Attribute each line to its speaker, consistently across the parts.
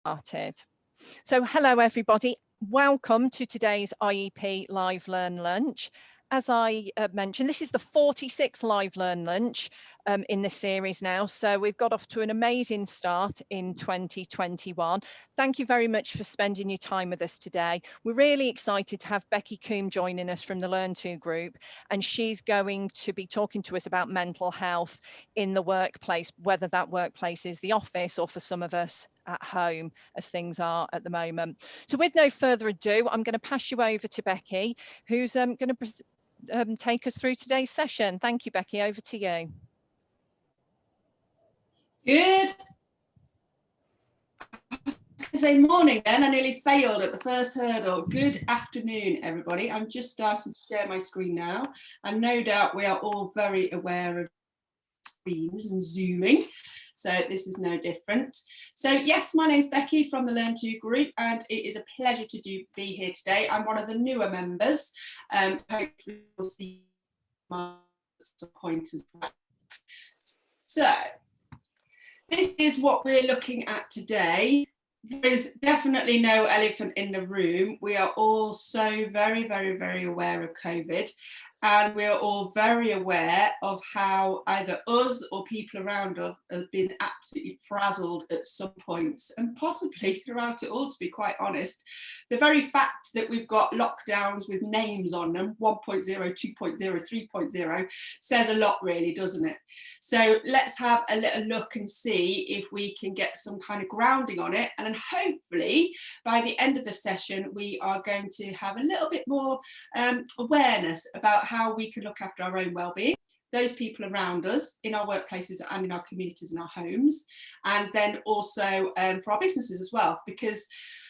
Speaker 1: Started. So hello everybody, welcome to today's IEP Live Learn Lunch. As I mentioned, this is the 46th Live Learn Lunch in this series now, so we've got off to an amazing start in 2021. Thank you very much for spending your time with us today. We're really excited to have Becki joining us from the Learn2 group, and she's going to be talking to us about mental health in the workplace, whether that workplace is the office or for some of us at home as things are at the moment. So with no further ado, I'm going to pass you over to Becki, who's going to take us through today's session. Thank you, Becki, over to you.
Speaker 2: Good. Say morning then, I nearly failed at the first hurdle. Good afternoon, everybody. I'm just starting to share my screen now, and no doubt we are all very aware of screens and zooming, so this is no different. So yes, my name's Becki from the Learn2 group, and it is a pleasure to be here today. I'm one of the newer members, hopefully you'll see my point as well. So this is what we're looking at today. There is definitely no elephant in the room. We are all so very, very, very aware of COVID, and we're all very aware of how either us or people around us have been absolutely frazzled at some points, and possibly throughout it all, to be quite honest. The very fact that we've got lockdowns with names on them, 1.0, 2.0, 3.0, says a lot really, doesn't it? So let's have a little look and see if we can get some kind of grounding on it, and then hopefully by the end of the session we are going to have a little bit more awareness about how we can look after our own well-being, those people around us in our workplaces and in our communities and our homes, and then also for our businesses as well, because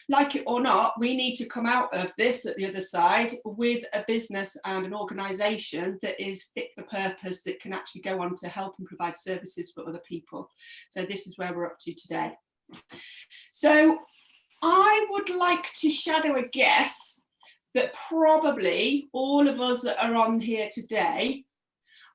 Speaker 2: like it or not, we need to come out of this at the other side with a business and an organisation that is fit for purpose, that can actually go on to help and provide services for other people. So this is where we're up to today. So I would like to shadow a guess that probably all of us that are on here today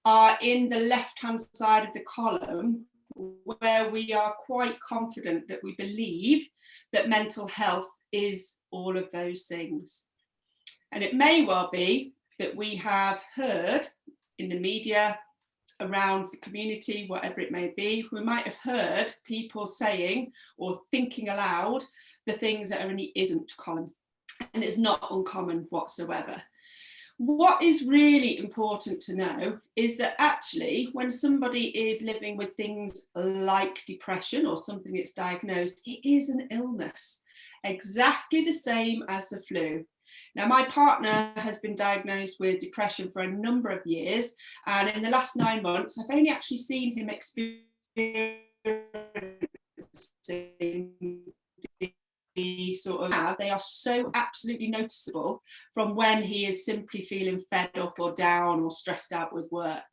Speaker 2: are in the left-hand side of the column, where we are quite confident that we believe that mental health is all of those things. And it may well be that we have heard in the media, around the community, whatever it may be, we might have heard people saying or thinking aloud the things that are in the isn't column. And it's not uncommon whatsoever. What is really important to know is that actually when somebody is living with things like depression or something that's diagnosed, it is an illness, exactly the same as the flu. Now, my partner has been diagnosed with depression for a number of years, and in the last 9 months, I've only actually seen him experiencing they are so absolutely noticeable from when he is simply feeling fed up or down or stressed out with work.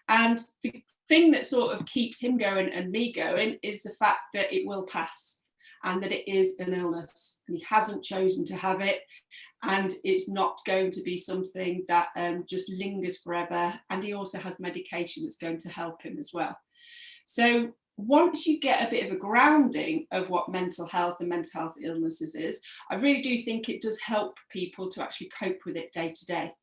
Speaker 2: And the thing that sort of keeps him going and me going is the fact that it will pass, and that it is an illness, and he hasn't chosen to have it, and it's not going to be something that just lingers forever. And he also has medication that's going to help him as well. So once you get a bit of a grounding of what mental health and mental health illnesses is, I really do think it does help people to actually cope with it day to day.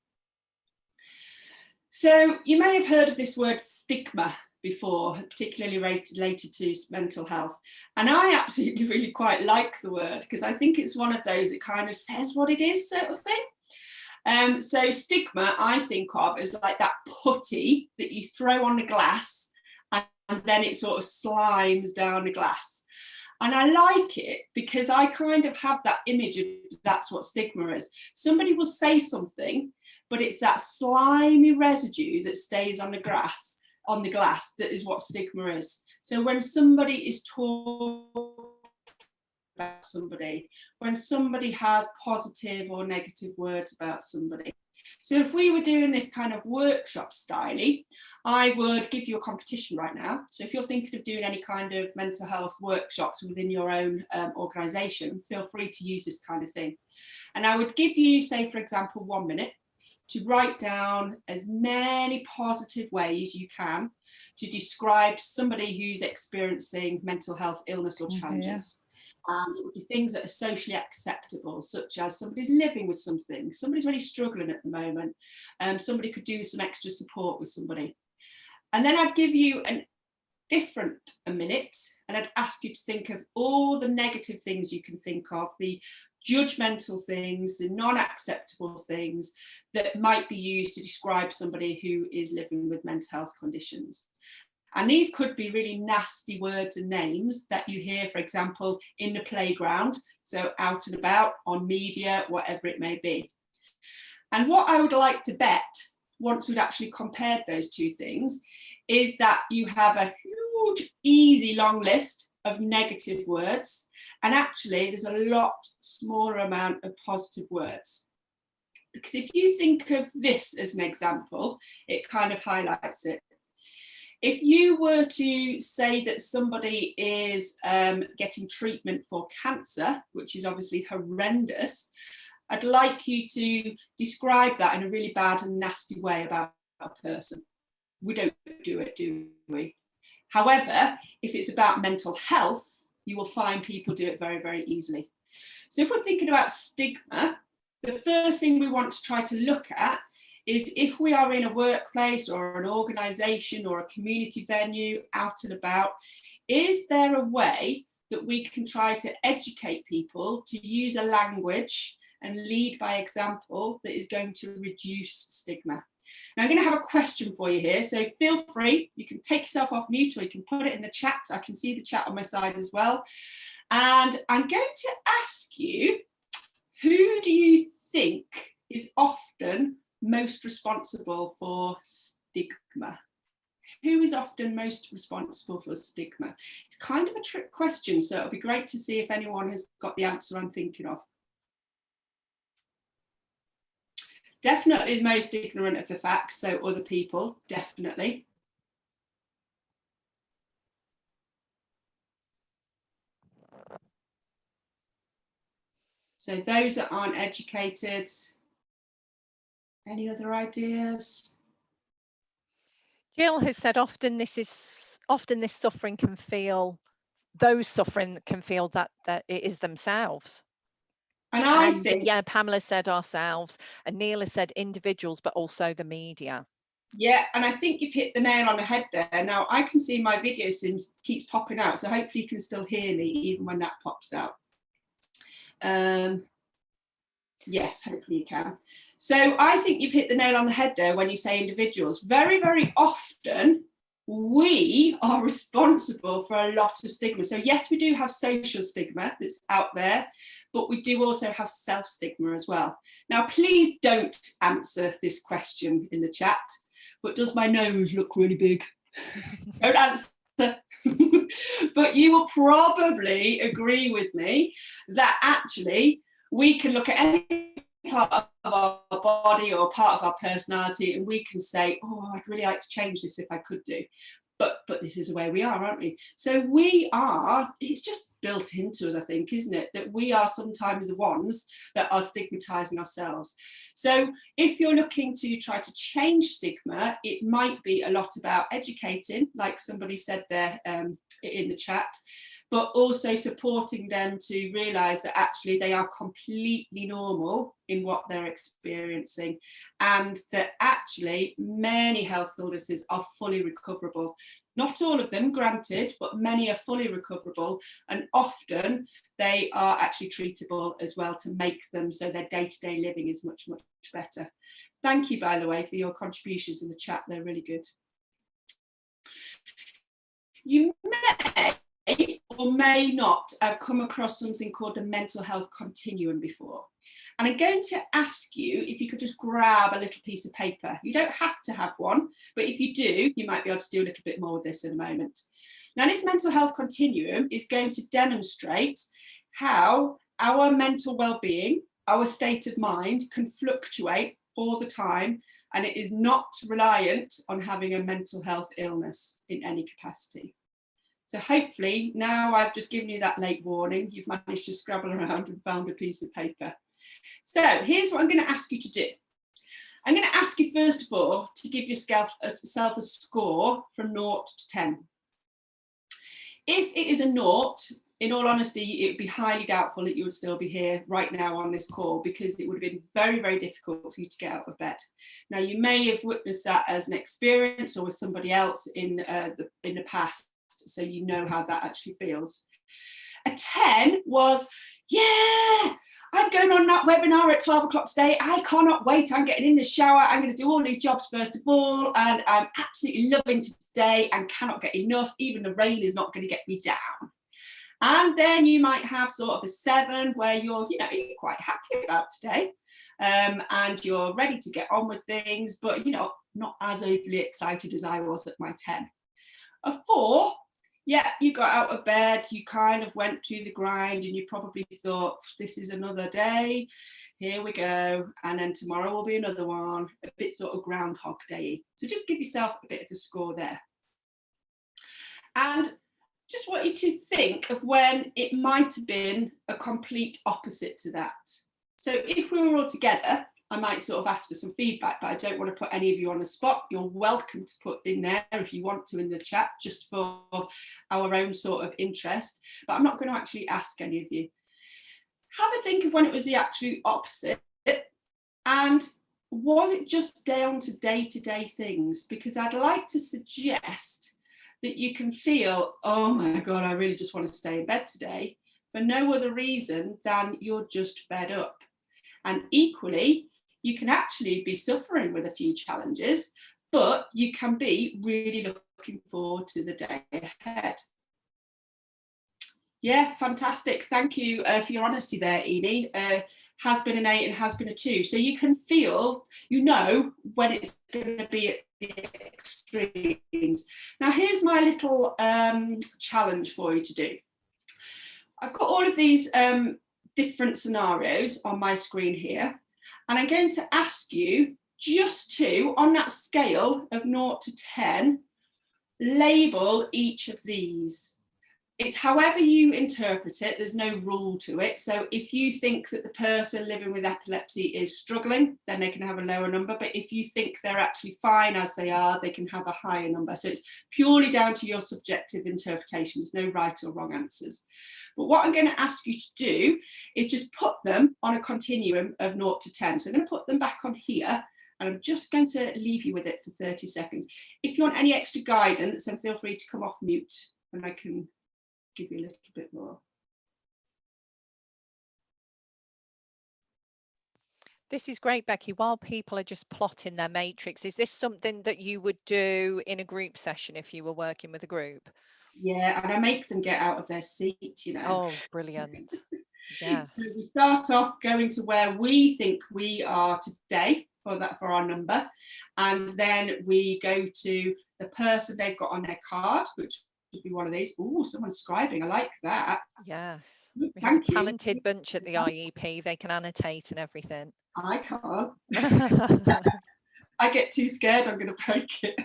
Speaker 2: So you may have heard of this word stigma before, particularly related to mental health. And I absolutely really quite like the word, because I think it's one of those that kind of says what it is, sort of thing. So stigma, I think of as like that putty that you throw on the glass, and then it sort of slimes down the glass. And I like it because I kind of have that image of that's what stigma is. Somebody will say something, but it's that slimy residue that stays on the glass that is what stigma is. So when somebody is talking about somebody, when somebody has positive or negative words about somebody. So if we were doing this kind of workshop style, I would give you a competition right now. So if you're thinking of doing any kind of mental health workshops within your own organisation, feel free to use this kind of thing. And I would give you, say, for example, 1 minute to write down as many positive ways you can to describe somebody who's experiencing mental health illness or challenges. And it would be things that are socially acceptable, such as somebody's living with something, somebody's really struggling at the moment, somebody could do some extra support with somebody. And then I'd give you a minute, and I'd ask you to think of all the negative things you can think of, the judgmental things, the non-acceptable things that might be used to describe somebody who is living with mental health conditions. And these could be really nasty words and names that you hear, for example, in the playground, so out and about, on media, whatever it may be. And what I would like to bet, once we'd actually compared those two things, is that you have a huge, easy, long list of negative words, and actually there's a lot smaller amount of positive words. Because if you think of this as an example, it kind of highlights it. If you were to say that somebody is getting treatment for cancer, which is obviously horrendous, I'd like you to describe that in a really bad and nasty way about a person. We don't do it, do we? However, if it's about mental health, you will find people do it very, very easily. So if we're thinking about stigma, the first thing we want to try to look at is if we are in a workplace or an organisation or a community venue, out and about, is there a way that we can try to educate people to use a language and lead by example that is going to reduce stigma? Now I'm going to have a question for you here, so feel free, you can take yourself off mute or you can put it in the chat. I can see the chat on my side as well. And I'm going to ask you, who do you think is often most responsible for stigma? Who is often most responsible for stigma? It's kind of a trick question, so it'll be great to see if anyone has got the answer I'm thinking of. Definitely the most ignorant of the facts, so other people, definitely. So those that aren't educated, any other ideas?
Speaker 1: Jill has said often this suffering can feel, those suffering can feel that it is themselves.
Speaker 2: And think,
Speaker 1: yeah, Pamela said ourselves, and Neil has said individuals, but also the media.
Speaker 2: Yeah, and I think you've hit the nail on the head there. Now I can see my video sims keeps popping out, so hopefully you can still hear me even when that pops out. Yes, hopefully you can. So I think you've hit the nail on the head there when you say individuals. Very, very often we are responsible for a lot of stigma. So yes, we do have social stigma that's out there, but we do also have self-stigma as well. Now, please don't answer this question in the chat, but does my nose look really big? Don't answer. But you will probably agree with me that actually we can look at any part of our body or part of our personality and we can say, oh, I'd really like to change this if I could do. But this is the way we are, aren't we? So we are, it's just built into us, I think, isn't it? That we are sometimes the ones that are stigmatizing ourselves. So if you're looking to try to change stigma, it might be a lot about educating, like somebody said there in the chat, but also supporting them to realise that actually they are completely normal in what they're experiencing, and that actually many health illnesses are fully recoverable. Not all of them, granted, but many are fully recoverable, and often they are actually treatable as well to make them so their day-to-day living is much, much better. Thank you, by the way, for your contributions in the chat. They're really good. You may or may not have come across something called the mental health continuum before. And I'm going to ask you if you could just grab a little piece of paper. You don't have to have one, but if you do, you might be able to do a little bit more with this in a moment. Now, this mental health continuum is going to demonstrate how our mental well-being, our state of mind can fluctuate all the time, and it is not reliant on having a mental health illness in any capacity. So hopefully now I've just given you that late warning, you've managed to scrabble around and found a piece of paper. So here's what I'm going to ask you to do. I'm going to ask you first of all to give yourself a score from 0 to 10. If it is a 0, in all honesty, it would be highly doubtful that you would still be here right now on this call, because it would have been very, very difficult for you to get out of bed. Now, you may have witnessed that as an experience or with somebody else in the past, so you know how that actually feels. A 10 was, yeah, I'm going on that webinar at 12 o'clock today. I cannot wait. I'm getting in the shower. I'm going to do all these jobs first of all. And I'm absolutely loving today and cannot get enough. Even the rain is not going to get me down. And then you might have sort of a 7 where you're quite happy about today. And you're ready to get on with things, but, not as overly excited as I was at my 10. A 4, yeah, you got out of bed, you kind of went through the grind and you probably thought, this is another day, here we go. And then tomorrow will be another one, a bit sort of Groundhog Day. So just give yourself a bit of a score there. And just want you to think of when it might have been a complete opposite to that. So if we were all together, I might sort of ask for some feedback, but I don't want to put any of you on the spot. You're welcome to put in there if you want to in the chat, just for our own sort of interest. But I'm not going to actually ask any of you. Have a think of when it was the absolute opposite. And was it just down to day-to-day things? Because I'd like to suggest that you can feel, oh my God, I really just want to stay in bed today, for no other reason than you're just fed up. And equally, you can actually be suffering with a few challenges, but you can be really looking forward to the day ahead. Yeah, fantastic. Thank you for your honesty there, Eni. Has been an 8 and has been a 2. So you can feel, when it's going to be at the extremes. Now, here's my little challenge for you to do. I've got all of these different scenarios on my screen here, and I'm going to ask you just to, on that scale of 0 to 10, label each of these. It's however you interpret it, there's no rule to it. So if you think that the person living with epilepsy is struggling, then they can have a lower number. But if you think they're actually fine as they are, they can have a higher number. So it's purely down to your subjective interpretation. There's no right or wrong answers. But what I'm going to ask you to do is just put them on a continuum of 0 to 10. So I'm going to put them back on here, and I'm just going to leave you with it for 30 seconds. If you want any extra guidance, then feel free to come off mute and I can give you a little bit more.
Speaker 1: This is great, Becki. While people are just plotting their matrix, is this something that you would do in a group session if you were working with a group?
Speaker 2: Yeah, and I make them get out of their seat,
Speaker 1: Oh, brilliant. Yeah.
Speaker 2: So we start off going to where we think we are today for our number, and then we go to the person they've got on their card, which would be one of these. Oh, someone's scribing. I like that.
Speaker 1: Yes.
Speaker 2: Good,
Speaker 1: we have a
Speaker 2: thank you.
Speaker 1: talented bunch at the IEP. They can annotate and everything.
Speaker 2: I can't. I get too scared I'm going to break it.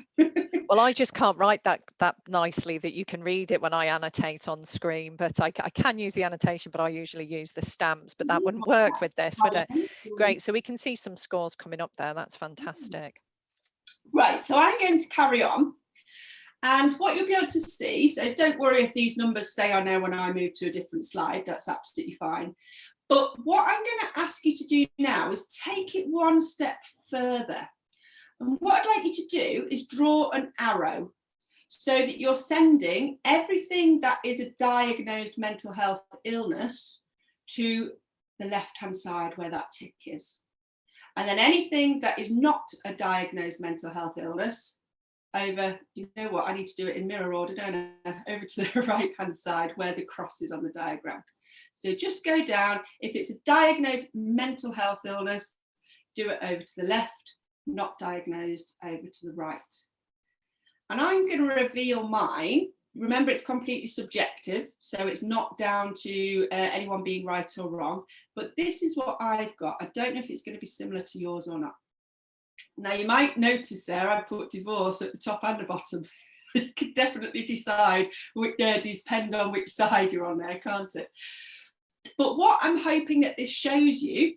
Speaker 1: Well, I just can't write that nicely that you can read it when I annotate on screen, but I can use the annotation, but I usually use the stamps, but that wouldn't work with this, would it? Great, so we can see some scores coming up there. That's fantastic.
Speaker 2: Right, so I'm going to carry on. And what you'll be able to see, so don't worry if these numbers stay on there when I move to a different slide, that's absolutely fine. But what I'm going to ask you to do now is take it one step further. And what I'd like you to do is draw an arrow so that you're sending everything that is a diagnosed mental health illness to the left-hand side where that tick is. And then anything that is not a diagnosed mental health illness, over, you know what, I need to do it in mirror order, don't I? Over to the right-hand side where the cross is on the diagram. So just go down. If it's a diagnosed mental health illness, do it over to the left. Not diagnosed, over to the right. And I'm going to reveal mine. Remember, it's completely subjective, so it's not down to anyone being right or wrong, but this is what I've got. I don't know if it's going to be similar to yours or not. Now, you might notice there I put divorce at the top and the bottom. You can definitely decide, depend on which side you're on there, can't it? But what I'm hoping that this shows you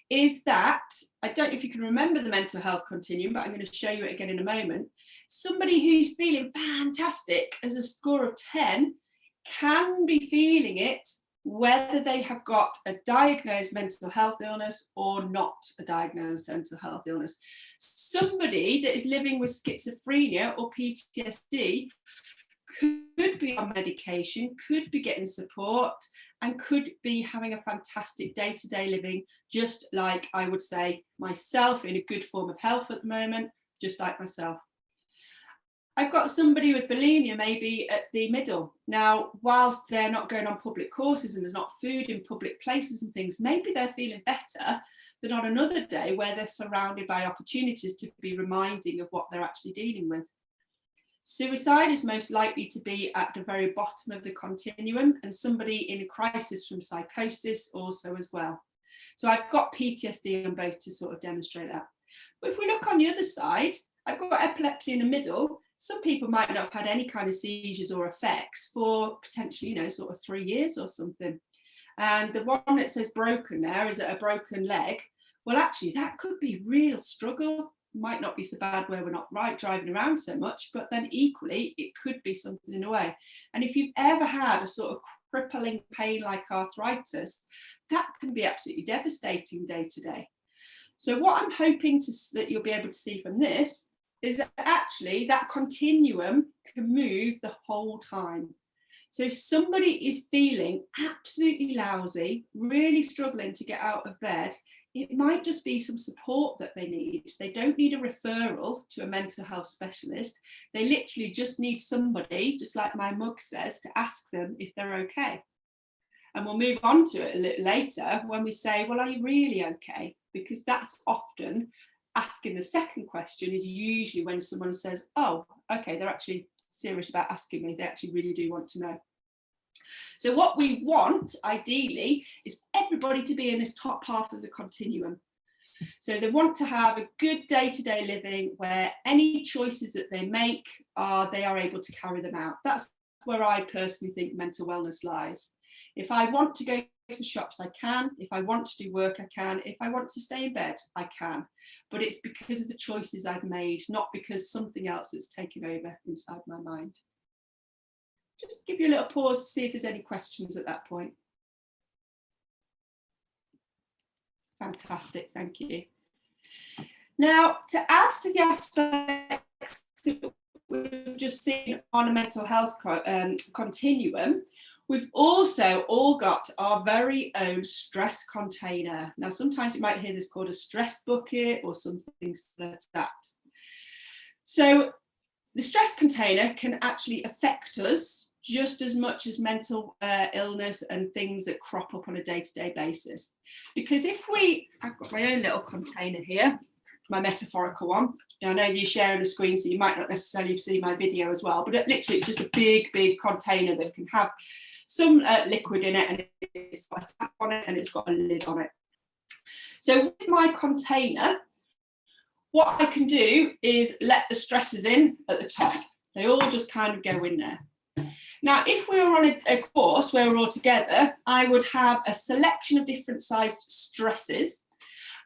Speaker 2: is that, I don't know if you can remember the mental health continuum, but I'm going to show you it again in a moment. Somebody who's feeling fantastic as a score of 10 can be feeling it, whether they have got a diagnosed mental health illness or not a diagnosed mental health illness. Somebody that is living with schizophrenia or PTSD could be on medication, could be getting support, and could be having a fantastic day-to-day living, just like I would say myself, in a good form of health at the moment, just like myself. I've got somebody with bulimia maybe at the middle. Now, whilst they're not going on public courses and there's not food in public places and things, maybe they're feeling better than on another day where they're surrounded by opportunities to be reminding of what they're actually dealing with. Suicide is most likely to be at the very bottom of the continuum, and somebody in a crisis from psychosis also as well. So I've got PTSD on both to sort of demonstrate that. But if we look on the other side, I've got epilepsy in the middle. Some people might not have had any kind of seizures or effects for potentially, sort of 3 years or something. And the one that says broken there, is it a broken leg? Well, actually, that could be real struggle. Might not be so bad where we're not driving around so much, but then equally it could be something in a way. And if you've ever had a sort of crippling pain like arthritis, that can be absolutely devastating day to day. So what I'm hoping that you'll be able to see from this is that actually that continuum can move the whole time. So if somebody is feeling absolutely lousy, really struggling to get out of bed, it might just be some support that they need. They don't need a referral to a mental health specialist. They literally just need somebody, just like my mug says, to ask them if they're okay. And we'll move on to it a little later when we say, well, are you really okay? Because that's often asking the second question is usually when someone says, oh, okay, they're actually serious about asking me. They actually really do want to know. So what we want, ideally, is everybody to be in this top half of the continuum. So they want to have a good day-to-day living where any choices that they make, they are able to carry them out. That's where I personally think mental wellness lies. If I want to go to shops, I can. If I want to do work, I can. If I want to stay in bed, I can. But it's because of the choices I've made, not because something else has taken over inside my mind. Just give you a little pause to see if there's any questions at that point. Fantastic, thank you. Now, to add to the aspects that we've just seen on a mental health continuum, we've also all got our very own stress container. Now, sometimes you might hear this called a stress bucket or something like that. So the stress container can actually affect us just as much as mental illness and things that crop up on a day-to-day basis. Because I've got my own little container here, my metaphorical one. I know you're sharing the screen, so you might not necessarily see my video as well, but literally it's just a big container that can have some liquid in it, and it's got a tap on it and it's got a lid on it. So with my container, what I can do is let the stresses in at the top. They all just kind of go in there. Now, if we were on a course where we're all together, I would have a selection of different sized stresses,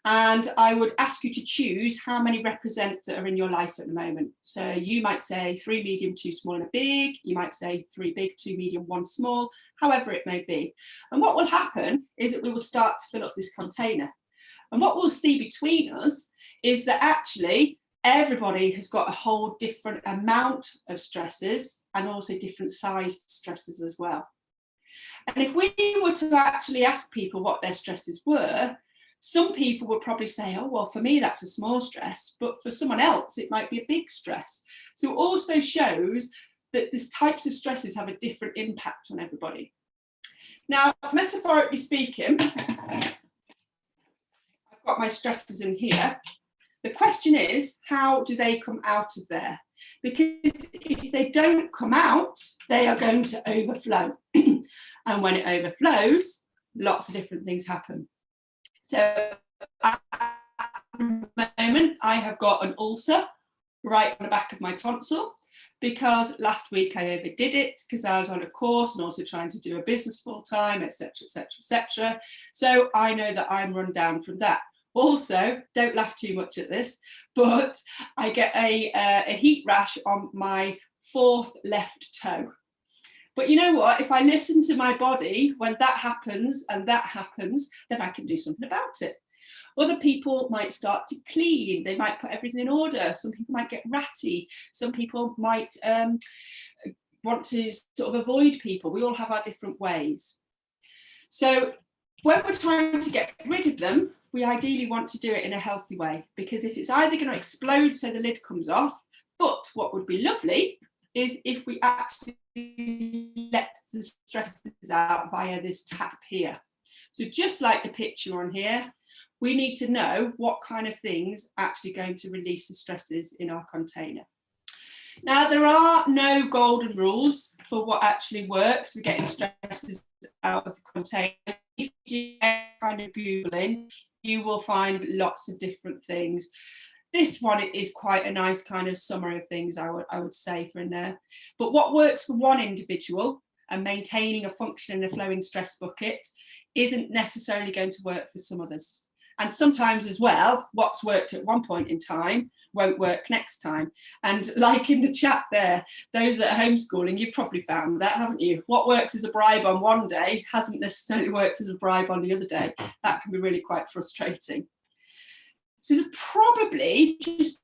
Speaker 2: and I would ask you to choose how many represent that are in your life at the moment. So you might say 3 medium, 2 small and a big. You might say 3 big, 2 medium, 1 small, however it may be. And what will happen is that we will start to fill up this container. And what we'll see between us is that actually everybody has got a whole different amount of stresses and also different sized stresses as well. And if we were to actually ask people what their stresses were, some people would probably say, oh, well, for me, that's a small stress, but for someone else, it might be a big stress. So it also shows that these types of stresses have a different impact on everybody. Now, metaphorically speaking, I've got my stresses in here. The question is, how do they come out of there? Because if they don't come out, they are going to overflow. And when it overflows, lots of different things happen. So at the moment, I have got an ulcer right on the back of my tonsil because last week I overdid it because I was on a course and also trying to do a business full time, etc., etc., etc. So I know that I'm run down from that. Also, don't laugh too much at this, but I get a heat rash on my 4th left toe. But you know what? If I listen to my body when that happens and that happens, then I can do something about it. Other people might start to clean. They might put everything in order. Some people might get ratty. Some people might want to sort of avoid people. We all have our different ways. So when we're trying to get rid of them, we ideally want to do it in a healthy way, because if it's either going to explode so the lid comes off, but what would be lovely is if we actually let the stresses out via this tap here. So just like the picture on here, we need to know what kind of things are actually going to release the stresses in our container. Now, there are no golden rules for what actually works for getting stresses out of the container. If you do kind of Googling, you will find lots of different things. This one is quite a nice kind of summary of things, I would say, for in there. But what works for one individual and maintaining a function and a flowing stress bucket isn't necessarily going to work for some others. And sometimes as well, what's worked at one point in time won't work next time. And like in the chat there, those that are homeschooling, you've probably found that, haven't you? What works as a bribe on one day hasn't necessarily worked as a bribe on the other day. That can be really quite frustrating. So there's probably just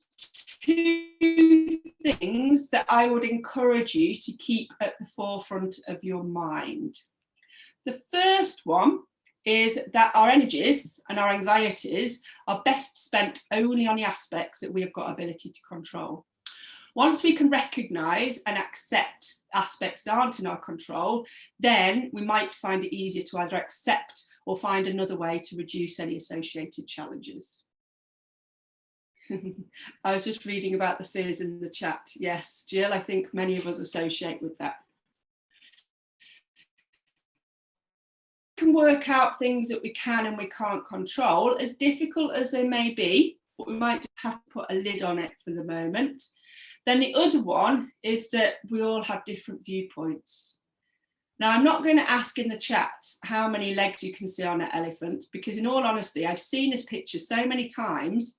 Speaker 2: two things that I would encourage you to keep at the forefront of your mind. The first one is that our energies and our anxieties are best spent only on the aspects that we have got ability to control. Once we can recognise and accept aspects that aren't in our control, then we might find it easier to either accept or find another way to reduce any associated challenges. I was just reading about the fears in the chat. Yes, Jill, I think many of us associate with that. Can work out things that we can and we can't control, as difficult as they may be, but we might just have to put a lid on it for the moment. Then the other one is that we all have different viewpoints. Now, I'm not going to ask in the chat how many legs you can see on an elephant, because in all honesty, I've seen this picture so many times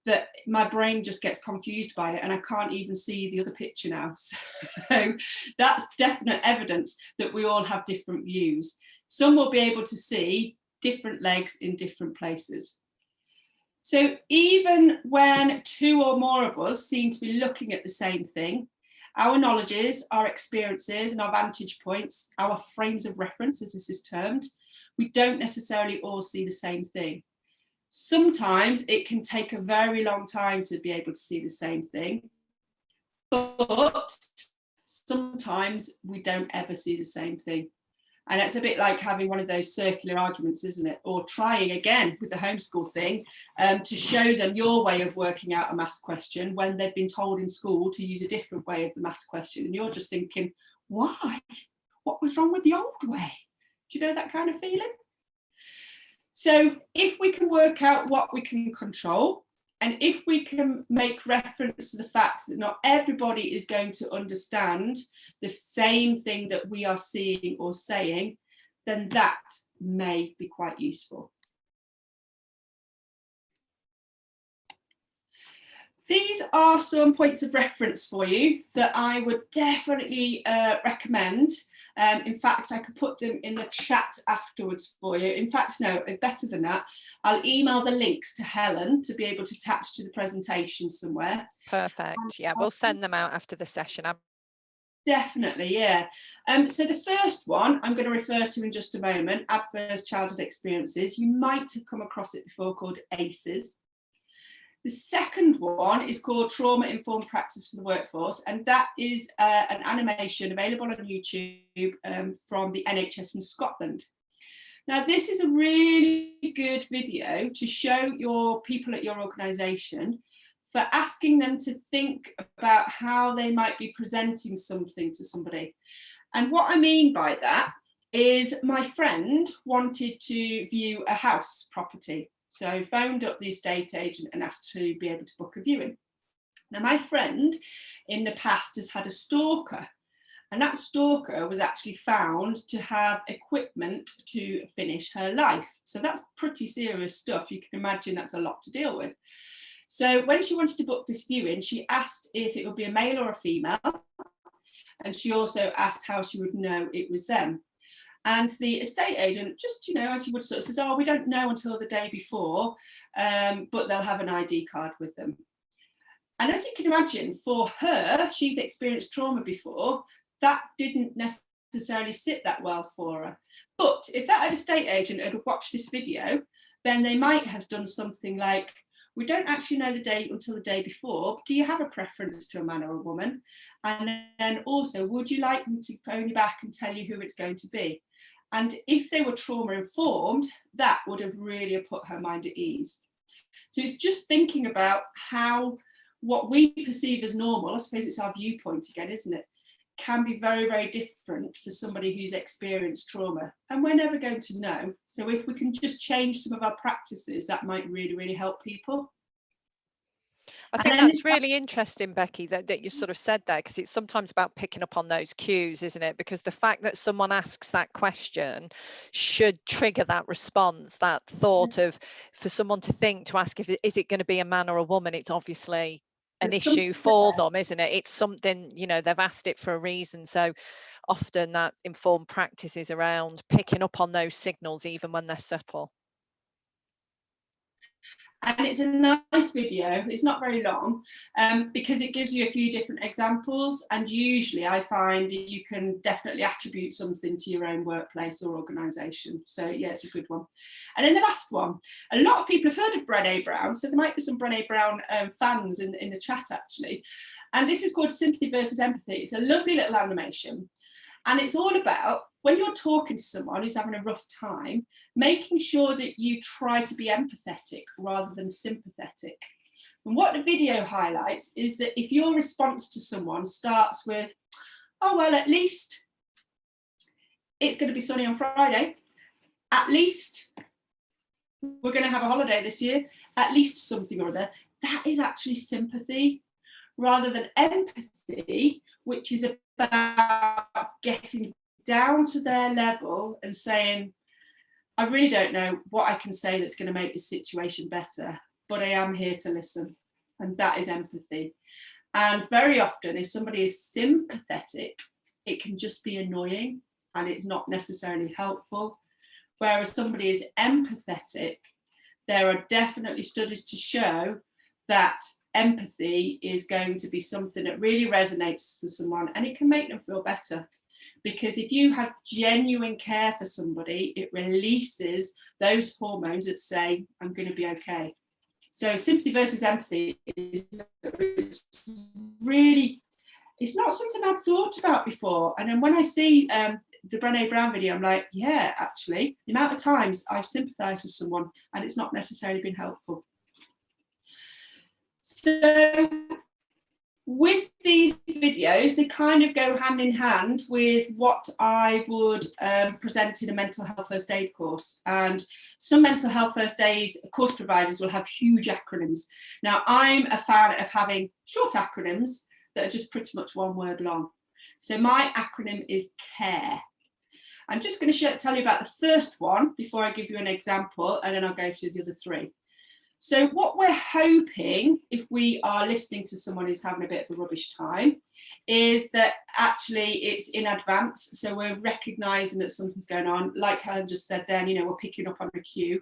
Speaker 2: that my brain just gets confused by it and I can't even see the other picture now. So that's definite evidence that we all have different views. Some will be able to see different legs in different places. So even when two or more of us seem to be looking at the same thing, our knowledges, our experiences and our vantage points, our frames of reference, as this is termed, we don't necessarily all see the same thing. Sometimes it can take a very long time to be able to see the same thing, but sometimes we don't ever see the same thing. And it's a bit like having one of those circular arguments, isn't it? Or trying again with the homeschool thing to show them your way of working out a maths question when they've been told in school to use a different way of the maths question. And you're just thinking, why? What was wrong with the old way? Do you know that kind of feeling? So if we can work out what we can control, and if we can make reference to the fact that not everybody is going to understand the same thing that we are seeing or saying, then that may be quite useful. These are some points of reference for you that I would definitely recommend. In fact, I could put them in the chat afterwards for you. In fact, no, better than that, I'll email the links to Helen to be able to attach to the presentation somewhere.
Speaker 1: Perfect. Yeah, we'll send them out after the session.
Speaker 2: Definitely, yeah. So the first one I'm going to refer to in just a moment, Adverse Childhood Experiences. You might have come across it before, called ACEs. The second one is called Trauma Informed Practice for the Workforce, and that is an animation available on YouTube from the NHS in Scotland. Now, this is a really good video to show your people at your organisation for asking them to think about how they might be presenting something to somebody. And what I mean by that is my friend wanted to view a house property. So I phoned up the estate agent and asked to be able to book a viewing. Now, my friend in the past has had a stalker, and that stalker was actually found to have equipment to finish her life. So that's pretty serious stuff. You can imagine that's a lot to deal with. So when she wanted to book this viewing, she asked if it would be a male or a female. And she also asked how she would know it was them. And the estate agent, just, you know, as you would sort of says, oh, we don't know until the day before, but they'll have an ID card with them. And as you can imagine, for her, she's experienced trauma before, that didn't necessarily sit that well for her. But if that estate agent had watched this video, then they might have done something like, we don't actually know the date until the day before. Do you have a preference to a man or a woman? And then also, would you like me to phone you back and tell you who it's going to be? And if they were trauma informed, that would have really put her mind at ease. So it's just thinking about how what we perceive as normal, I suppose it's our viewpoint again, isn't it, can be very, very different for somebody who's experienced trauma. And we're never going to know. So if we can just change some of our practices, that might really, really help people.
Speaker 1: I think that's really interesting, Becki, that you sort of said there, because it's sometimes about picking up on those cues, isn't it? Because the fact that someone asks that question should trigger that response, that thought of, for someone to think, to ask, is it going to be a man or a woman? It's obviously an issue for them, isn't it? It's something, you know, they've asked it for a reason. So often that informed practice is around picking up on those signals, even when they're subtle.
Speaker 2: And it's a nice video, it's not very long, because it gives you a few different examples, and usually I find you can definitely attribute something to your own workplace or organisation. So yeah, it's a good one. And then the last one, a lot of people have heard of Brené Brown, so there might be some Brené Brown fans in the chat actually. And this is called Sympathy versus Empathy. It's a lovely little animation. And it's all about, when you're talking to someone who's having a rough time, making sure that you try to be empathetic rather than sympathetic. And what the video highlights is that if your response to someone starts with, oh, well, at least it's going to be sunny on Friday, at least we're going to have a holiday this year, at least something or other, that is actually sympathy rather than empathy, which is about getting down to their level and saying, I really don't know what I can say that's going to make the situation better, but I am here to listen. And that is empathy. And very often, if somebody is sympathetic, it can just be annoying and it's not necessarily helpful. Whereas somebody is empathetic, there are definitely studies to show that empathy is going to be something that really resonates with someone, and it can make them feel better. Because if you have genuine care for somebody, it releases those hormones that say, I'm going to be okay. So sympathy versus empathy is really, it's not something I'd thought about before. And then when I see the Brené Brown video, I'm like, yeah, actually, the amount of times I've sympathised with someone and it's not necessarily been helpful. So with these videos, they kind of go hand in hand with what I would present in a mental health first aid course. And some mental health first aid course providers will have huge acronyms. Now, I'm a fan of having short acronyms that are just pretty much one word long. So my acronym is CARE. I'm just going to tell you about the first one before I give you an example, and then I'll go through the other three. So what we're hoping, if we are listening to someone who's having a bit of a rubbish time, is that actually it's in advance. So we're recognising that something's going on. Like Helen just said then, you know, we're picking up on a cue.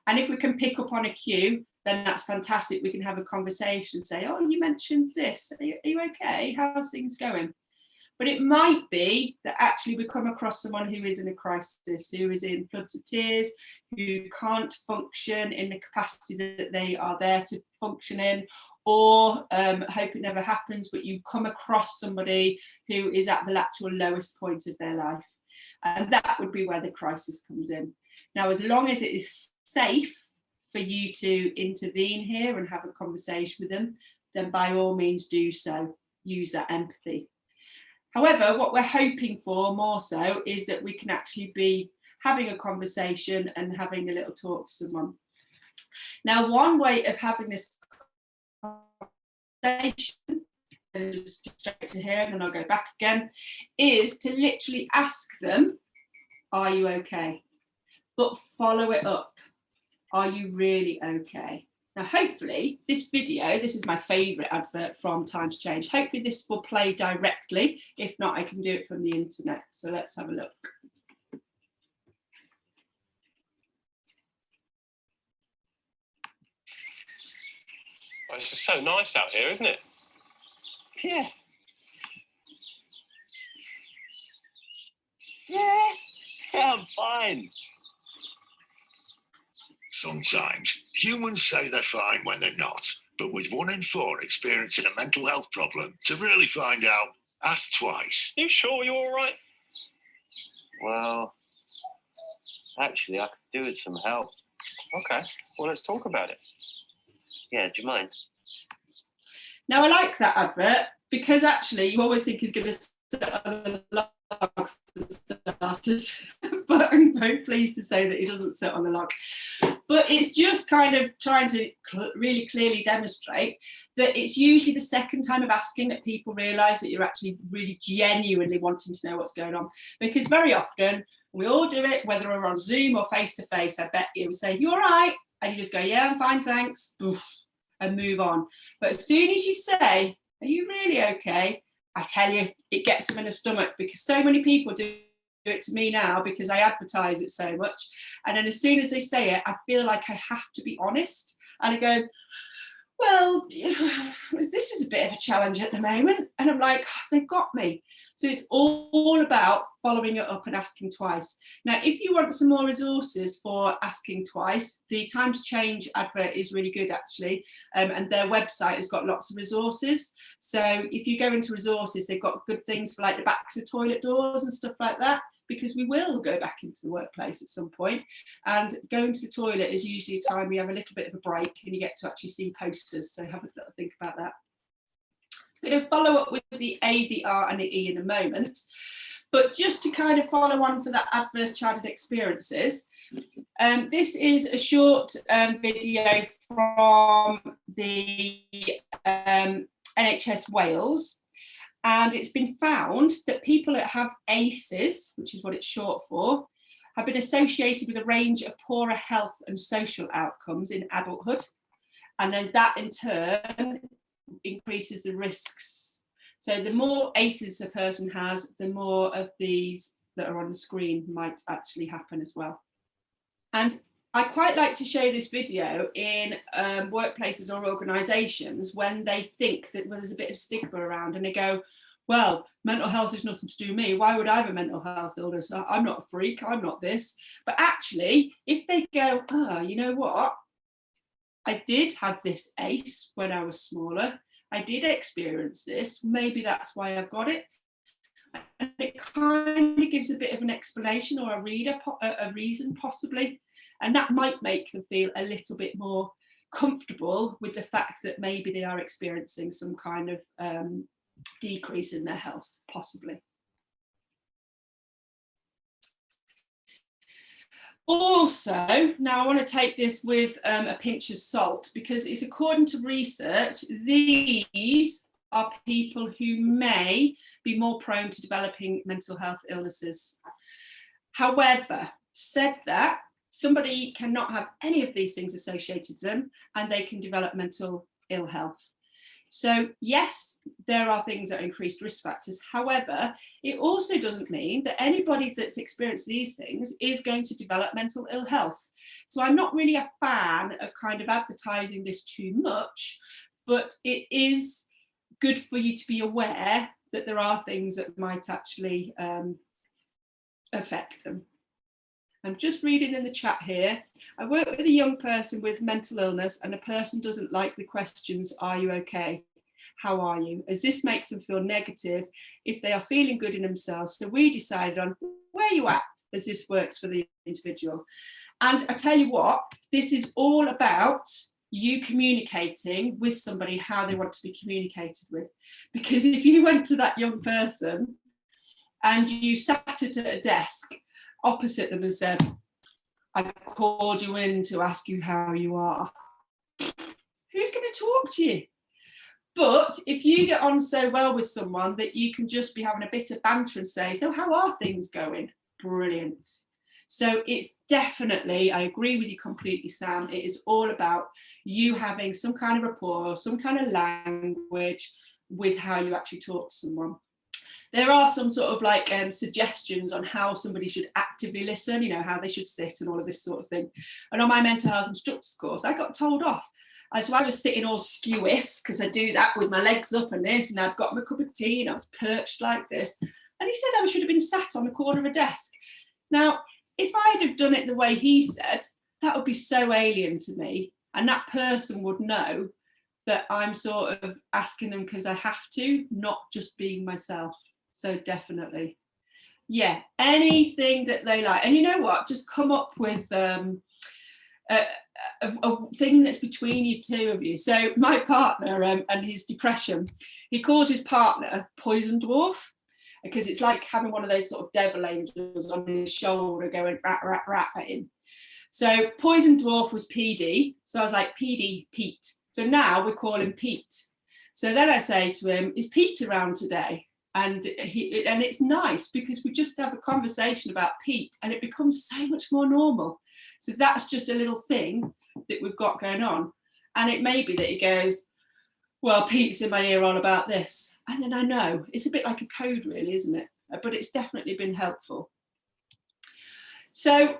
Speaker 2: And if we can pick up on a cue, then that's fantastic. We can have a conversation, say, oh, you mentioned this. Are you okay? How's things going? But it might be that actually we come across someone who is in a crisis, who is in floods of tears, who can't function in the capacity that they are there to function in, or hope it never happens, but you come across somebody who is at the actual lowest point of their life. And that would be where the crisis comes in. Now, as long as it is safe for you to intervene here and have a conversation with them, then by all means do so. Use that empathy. However, what we're hoping for more so is that we can actually be having a conversation and having a little talk to someone. Now, one way of having this conversation, and just straight to here and then I'll go back again, is to literally ask them, are you okay? But follow it up. Are you really okay? Now, hopefully this video, this is my favourite advert from Time to Change. Hopefully this will play directly. If not, I can do it from the internet. So let's have a look.
Speaker 3: Oh, it's just so nice out here, isn't it?
Speaker 4: Yeah. Yeah, I'm fine.
Speaker 5: Sometimes humans say they're fine when they're not, but with 1 in 4 experiencing a mental health problem, to really find out, ask twice.
Speaker 3: You sure you're all right?
Speaker 4: Well, actually, I could do with some help.
Speaker 3: Okay, well, let's talk about it.
Speaker 4: Yeah, do you mind?
Speaker 2: Now, I like that advert because actually you always think he's going to sit on the log for starters, but I'm very pleased to say that he doesn't sit on the log. But it's just kind of trying to really clearly demonstrate that it's usually the second time of asking that people realise that you're actually really genuinely wanting to know what's going on. Because very often, we all do it, whether we're on Zoom or face-to-face, I bet you say, "You all right?" And you just go, "Yeah, I'm fine, thanks," and move on. But as soon as you say, "Are you really okay?" I tell you, it gets them in the stomach, because so many people do it to me now because I advertise it so much. And then as soon as they say it, I feel like I have to be honest. And I go, "Well, this is a bit of a challenge at the moment." And I'm like, they've got me. So it's all about following it up and asking twice. Now, if you want some more resources for asking twice, the Time to Change advert is really good, actually. And their website has got lots of resources. So if you go into resources, they've got good things for like the backs of toilet doors and stuff like that, because we will go back into the workplace at some point. And going to the toilet is usually a time we have a little bit of a break and you get to actually see posters. So have a little think about that. I'm going to follow up with the A, the R and the E in a moment. But just to kind of follow on for that adverse childhood experiences, this is a short video from the NHS Wales. And it's been found that people that have ACEs, which is what it's short for, have been associated with a range of poorer health and social outcomes in adulthood. And then that in turn increases the risks. So the more ACEs a person has, the more of these that are on the screen might actually happen as well. And I quite like to show this video in workplaces or organisations when they think that there's a bit of stigma around, and they go, "Well, mental health is nothing to do with me. Why would I have a mental health illness? I'm not a freak, I'm not this." But actually, if they go, "Oh, you know what? I did have this ACE when I was smaller. I did experience this. Maybe that's why I've got it." And it kind of gives a bit of an explanation or a reason possibly. And that might make them feel a little bit more comfortable with the fact that maybe they are experiencing some kind of decrease in their health, possibly. Also, now I want to take this with a pinch of salt, because it's according to research, these are people who may be more prone to developing mental health illnesses. However, said that, somebody cannot have any of these things associated to them and they can develop mental ill health. So yes, there are things that are increased risk factors. However, it also doesn't mean that anybody that's experienced these things is going to develop mental ill health. So I'm not really a fan of kind of advertising this too much, but it is good for you to be aware that there are things that might actually affect them. I'm just reading in the chat here. I work with a young person with mental illness and a person doesn't like the questions, "Are you okay? How are you?" as this makes them feel negative if they are feeling good in themselves. So we decided on where you at, as this works for the individual. And I tell you what, this is all about you communicating with somebody how they want to be communicated with. Because if you went to that young person and you sat at a desk opposite them and said, "I called you in to ask you how you are," who's going to talk to you? But if you get on so well with someone that you can just be having a bit of banter and say, "So how are things going?" Brilliant. So it's definitely, I agree with you completely, Sam, it is all about you having some kind of rapport, some kind of language with how you actually talk to someone. There are some sort of like suggestions on how somebody should actively listen, you know, how they should sit and all of this sort of thing. And on my mental health instructors course, I got told off. So I was sitting all skew-if, because I do that with my legs up and this, and I've got my cup of tea and I was perched like this. And he said I should have been sat on the corner of a desk. Now, if I'd have done it the way he said, that would be so alien to me. And that person would know that I'm sort of asking them because I have to, not just being myself. So definitely. Yeah, anything that they like. And you know what? Just come up with a thing that's between you two of you. So my partner and his depression, he calls his partner Poison Dwarf, because it's like having one of those sort of devil angels on his shoulder going rat, rat, rat at him. So Poison Dwarf was PD. So I was like, PD, Pete. So now we call him Pete. So then I say to him, is Pete around today? And it's nice because we just have a conversation about Pete and it becomes so much more normal. So that's just a little thing that we've got going on. And it may be that he goes, well, Pete's in my ear on about this. And then I know. It's a bit like a code really, isn't it? But it's definitely been helpful. So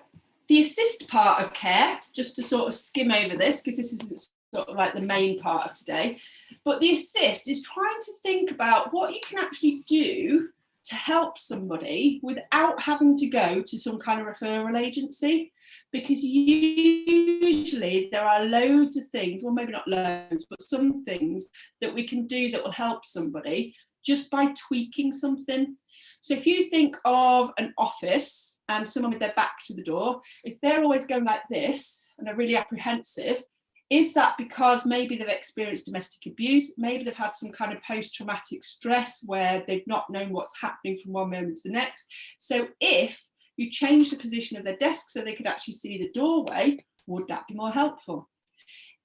Speaker 2: the assist part of care, just to sort of skim over this, because this isn't sort of like the main part of today, but the assist is trying to think about what you can actually do to help somebody without having to go to some kind of referral agency, because usually there are loads of things, well maybe not loads, but some things that we can do that will help somebody just by tweaking something. So if you think of an office and someone with their back to the door, if they're always going like this and are really apprehensive, is that because maybe they've experienced domestic abuse? Maybe they've had some kind of post-traumatic stress where they've not known what's happening from one moment to the next. So if you change the position of their desk so they could actually see the doorway, would that be more helpful?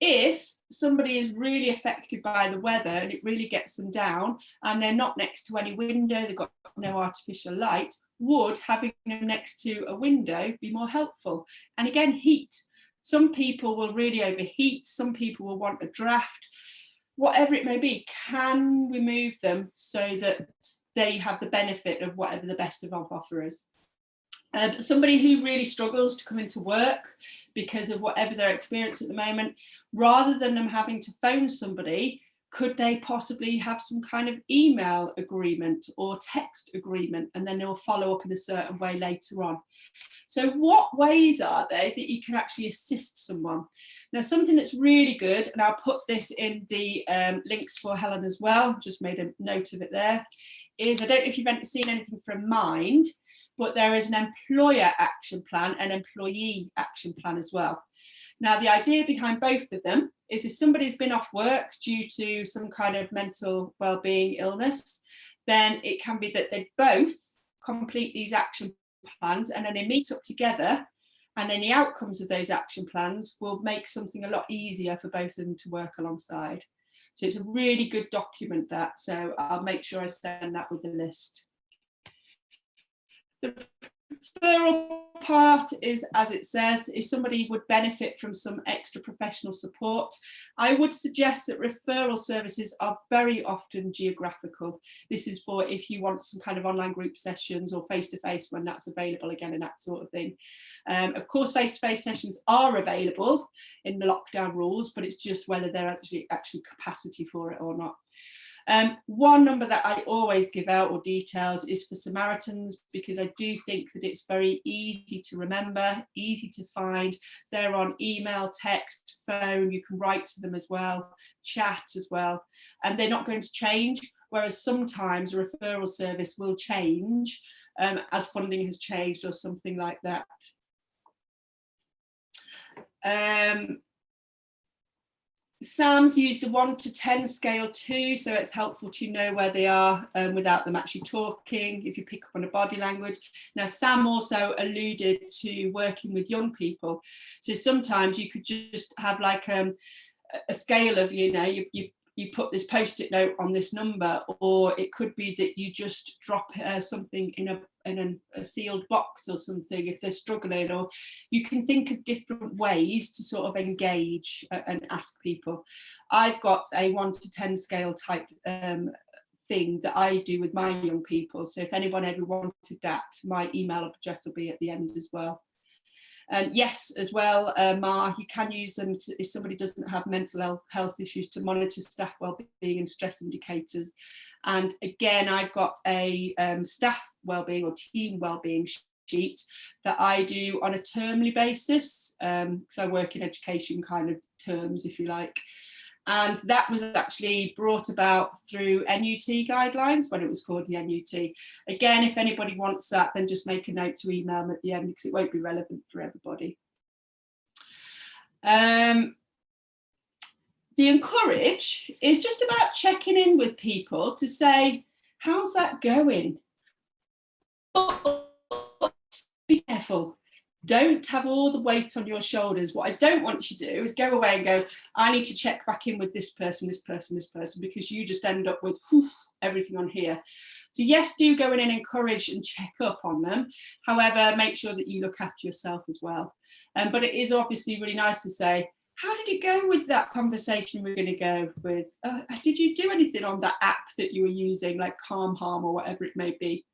Speaker 2: If somebody is really affected by the weather and it really gets them down and they're not next to any window, they've got no artificial light, would having them next to a window be more helpful? And again, heat. Some people will really overheat, some people will want a draft, whatever it may be. Can we move them so that they have the benefit of whatever the best of offer is? Somebody who really struggles to come into work because of whatever they're experiencing at the moment, rather than them having to phone somebody, could they possibly have some kind of email agreement or text agreement, and then they will follow up in a certain way later on? So what ways are there that you can actually assist someone? Now, something that's really good, and I'll put this in the links for Helen as well, just made a note of it there, is, I don't know if you've seen anything from Mind, but there is an employer action plan and employee action plan as well. Now, the idea behind both of them is if somebody's been off work due to some kind of mental wellbeing illness, then it can be that they both complete these action plans and then they meet up together, and then the outcomes of those action plans will make something a lot easier for both of them to work alongside. So it's a really good document, that, so I'll make sure I send that with the list. The referral part is, as it says, if somebody would benefit from some extra professional support, I would suggest that referral services are very often geographical. This is for if you want some kind of online group sessions or face-to-face when that's available again and that sort of thing. Of course, face-to-face sessions are available in the lockdown rules, but it's just whether they're actually capacity for it or not. One number that I always give out, or details, is for Samaritans, because I do think that it's very easy to remember, easy to find. They're on email, text, phone, you can write to them as well, chat as well, and they're not going to change, whereas sometimes a referral service will change as funding has changed or something like that. Sam's used a 1 to 10 scale too, so it's helpful to know where they are without them actually talking, if you pick up on a body language. Now, Sam also alluded to working with young people, so sometimes you could just have like a scale of, you know, you you put this post-it note on this number, or it could be that you just drop something in a sealed box or something if they're struggling, or you can think of different ways to sort of engage and ask people. I've got a 1 to 10 scale type thing that I do with my young people, so if anyone ever wanted that, my email address will be at the end as well. Yes, as well, Ma, you can use them if somebody doesn't have mental health issues, to monitor staff wellbeing and stress indicators. And again, I've got a staff wellbeing or team wellbeing sheet that I do on a termly basis, because I work in education kind of terms, if you like. And that was actually brought about through NUT guidelines when it was called the NUT. Again, if anybody wants that, then just make a note to email them at the end, because it won't be relevant for everybody. The encourage is just about checking in with people to say, how's that going? But be careful. Don't have all the weight on your shoulders. What I don't want you to do is go away and go, I need to check back in with this person, this person, this person, because you just end up with everything on here. So yes, do go in and encourage and check up on them. However, make sure that you look after yourself as well. But it is obviously really nice to say, how did it go with that conversation we're going to go with? Did you do anything on that app that you were using, like Calm Harm or whatever it may be?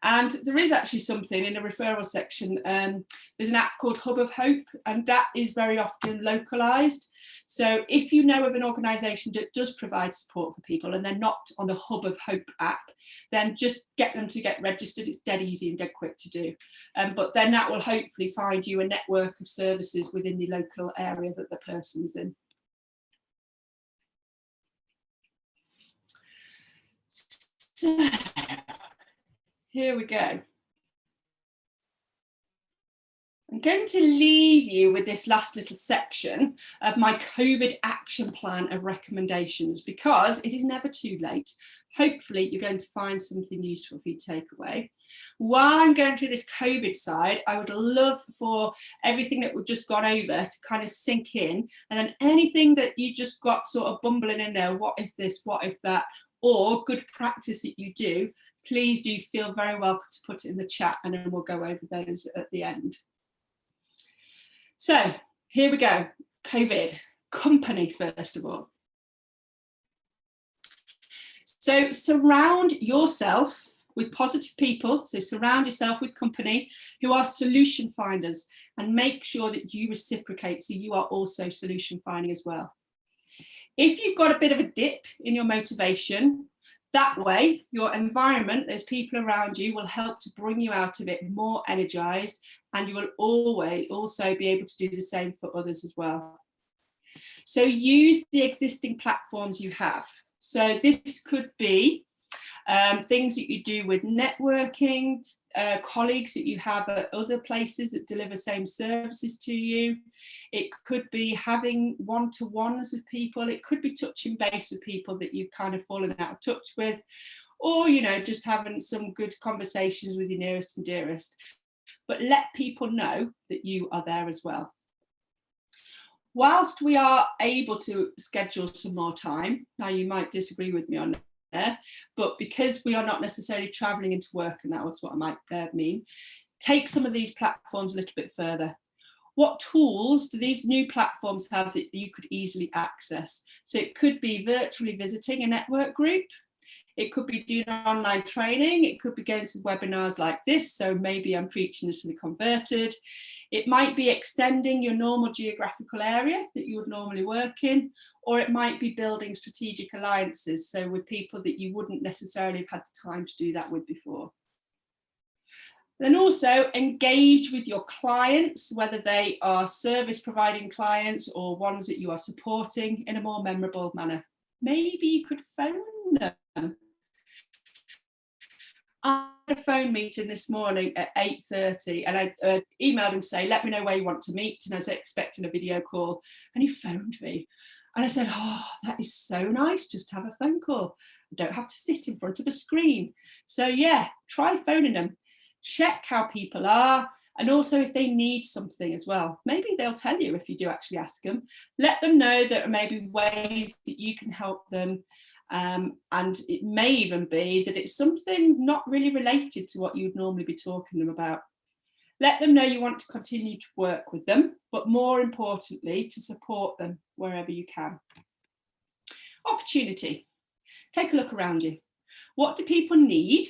Speaker 2: And there is actually something in the referral section. There's an app called Hub of Hope, and that is very often localised. So if you know of an organisation that does provide support for people and they're not on the Hub of Hope app, then just get them to get registered. It's dead easy and dead quick to do. But then that will hopefully find you a network of services within the local area that the person's in. So, here we go. I'm going to leave you with this last little section of my COVID action plan of recommendations, because it is never too late. Hopefully you're going to find something useful for you to take away. While I'm going through this COVID side, I would love for everything that we've just gone over to kind of sink in, and then anything that you just got sort of bumbling in there, what if this, what if that, or good practice that you do, please do feel very welcome to put it in the chat, and then we'll go over those at the end. So here we go. COVID, company first of all. So surround yourself with positive people. So surround yourself with company who are solution finders, and make sure that you reciprocate, so you are also solution finding as well. If you've got a bit of a dip in your motivation, that way, your environment, those people around you, will help to bring you out of it more energized, and you will always also be able to do the same for others as well. So use the existing platforms you have. So this could be things that you do with networking, colleagues that you have at other places that deliver same services to you. It could be having one-to-ones with people. It could be touching base with people that you've kind of fallen out of touch with, or, you know, just having some good conversations with your nearest and dearest. But let people know that you are there as well. Whilst we are able to schedule some more time, now you might disagree with me on that, but because we are not necessarily travelling into work, and that was what I might mean, take some of these platforms a little bit further. What tools do these new platforms have that you could easily access? So it could be virtually visiting a network group. It could be doing online training. It could be going to webinars like this. So maybe I'm preaching this to the converted. It might be extending your normal geographical area that you would normally work in, or it might be building strategic alliances, so with people that you wouldn't necessarily have had the time to do that with before. Then also engage with your clients, whether they are service providing clients or ones that you are supporting, in a more memorable manner. Maybe you could phone them. I had a phone meeting this morning at 8:30, and I emailed him to say, let me know where you want to meet, and I was expecting a video call, and he phoned me. And I said, oh, that is so nice, just to have a phone call. I don't have to sit in front of a screen. So yeah, try phoning them. Check how people are, And also if they need something as well, maybe they'll tell you if you do actually ask them. Let them know that there may be ways that you can help them. And it may even be that it's something not really related to what you'd normally be talking to them about. Let them know you want to continue to work with them, but more importantly, to support them wherever you can. Opportunity. Take a look around you. What do people need,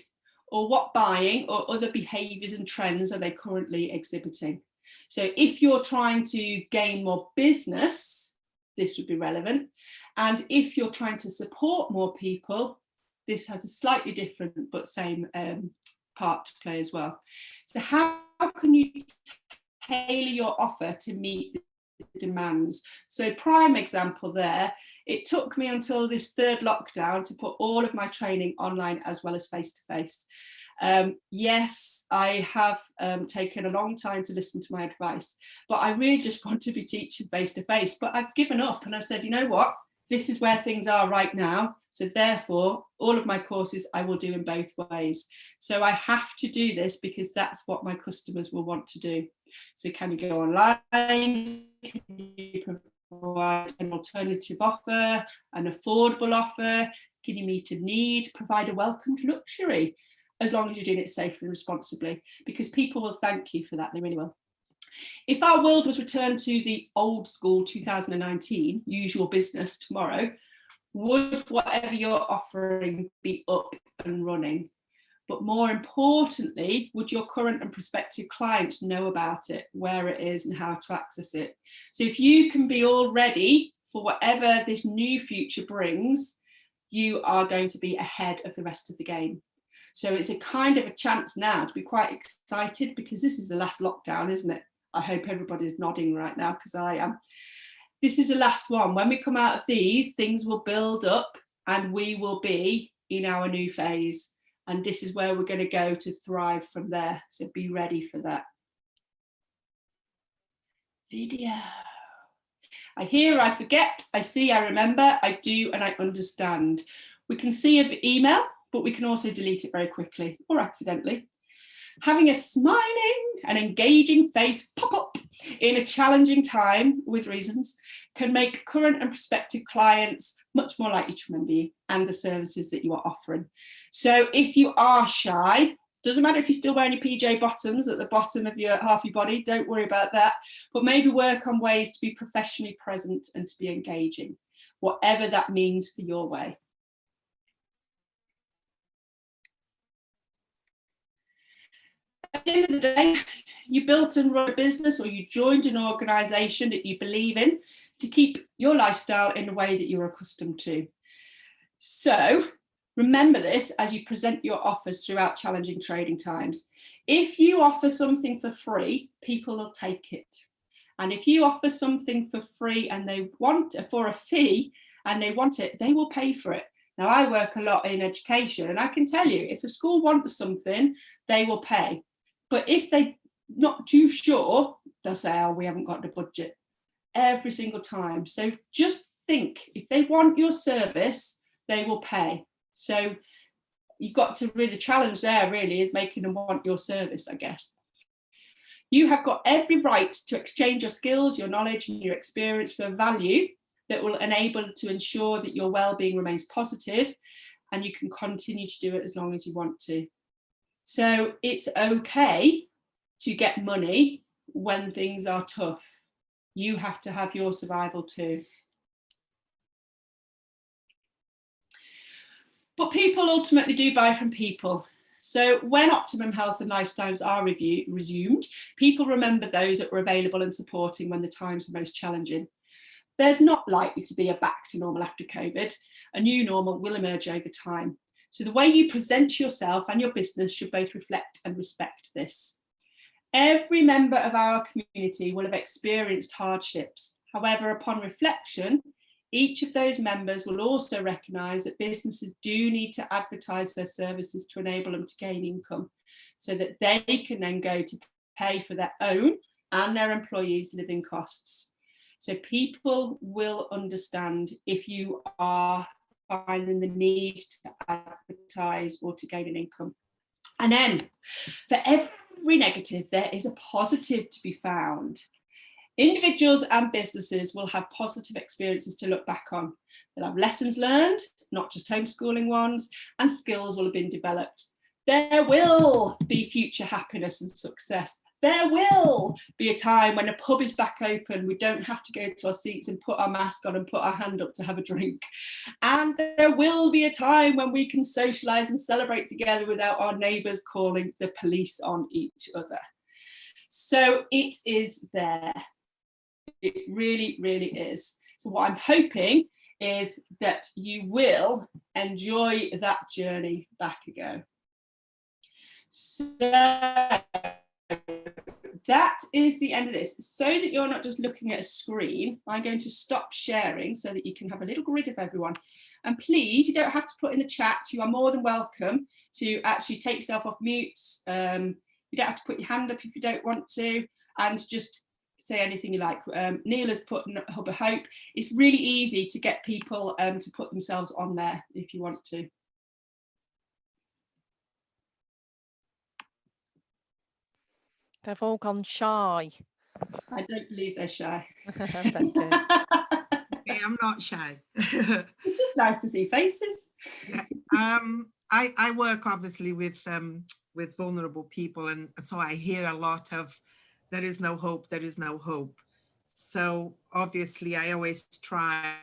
Speaker 2: or what buying or other behaviours and trends are they currently exhibiting? So if you're trying to gain more business, this would be relevant. And if you're trying to support more people, this has a slightly different but same part to play as well. So how can you tailor your offer to meet the demands? So prime example there, it took me until this third lockdown to put all of my training online as well as face-to-face. Yes, I have taken a long time to listen to my advice, but I really just want to be teaching face-to-face. But I've given up and I've said, you know what, this is where things are right now. So therefore, all of my courses I will do in both ways. So I have to do this because that's what my customers will want to do. So can you go online? Can you provide an alternative offer, an affordable offer? Can you meet a need? Provide a welcomed luxury, as long as you're doing it safely and responsibly, because people will thank you for that, they really will. If our world was returned to the old school 2019, usual business tomorrow, would whatever you're offering be up and running? But more importantly, would your current and prospective clients know about it, where it is and how to access it? So if you can be all ready for whatever this new future brings, you are going to be ahead of the rest of the game. So it's a kind of a chance now to be quite excited, because this is the last lockdown, isn't it? I hope everybody's nodding right now, because I am. This is the last one. When we come out of these, things will build up and we will be in our new phase. And this is where we're going to go to thrive from there. So be ready for that. Video. I hear, I forget, I see, I remember, I do, and I understand. We can see an email, but we can also delete it very quickly or accidentally. Having a smiling and engaging face pop up in a challenging time, with reasons, can make current and prospective clients much more likely to remember you and the services that you are offering. So if you are shy, doesn't matter if you're still wearing your PJ bottoms at the bottom of your half your body, don't worry about that, but maybe work on ways to be professionally present and to be engaging, whatever that means for your way. At the end of the day, you built and run a business, or you joined an organisation that you believe in to keep your lifestyle in the way that you're accustomed to. So remember this as you present your offers throughout challenging trading times. If you offer something for free, people will take it. And if you offer something for free and they want it for a fee and they want it, they will pay for it. Now, I work a lot in education, and I can tell you, if a school wants something, they will pay. But if they're not too sure, they'll say, oh, we haven't got the budget, every single time. So just think, if they want your service, they will pay. So you've got to really, the challenge there really is making them want your service, I guess. You have got every right to exchange your skills, your knowledge and your experience for value that will enable to ensure that your well-being remains positive, and you can continue to do it as long as you want to. So it's okay to get money when things are tough. You have to have your survival too. But people ultimately do buy from people. So when optimum health and lifestyles are resumed, people remember those that were available and supporting when the times were most challenging. There's not likely to be a back to normal after COVID. A new normal will emerge over time. So the way you present yourself and your business should both reflect and respect this. Every member of our community will have experienced hardships. However, upon reflection, each of those members will also recognise that businesses do need to advertise their services to enable them to gain income, so that they can then go to pay for their own and their employees' living costs. So people will understand if you are finding the need to advertise or to gain an income. And then for every negative, there is a positive to be found. Individuals and businesses will have positive experiences to look back on. They'll have lessons learned, not just homeschooling ones, and skills will have been developed. There will be future happiness and success. There will be a time when a pub is back open, we don't have to go to our seats and put our mask on and put our hand up to have a drink. And there will be a time when we can socialise and celebrate together without our neighbours calling the police on each other. So it is there. It really, really is. So what I'm hoping is that you will enjoy that journey back again. So that is the end of this. So that you're not just looking at a screen, I'm going to stop sharing so that you can have a little grid of everyone. And please, you don't have to put in the chat. You are more than welcome to actually take yourself off mute. You don't have to put your hand up if you don't want to, and just say anything you like. Neil has put Hub of Hope. It's really easy to get people to put themselves on there if you want to.
Speaker 1: They've all gone shy.
Speaker 2: I don't believe they're shy.
Speaker 6: Okay, I'm not shy.
Speaker 2: It's just nice to see faces.
Speaker 6: Yeah. I work obviously with vulnerable people, and so I hear a lot of there is no hope, there is no hope. So obviously I always try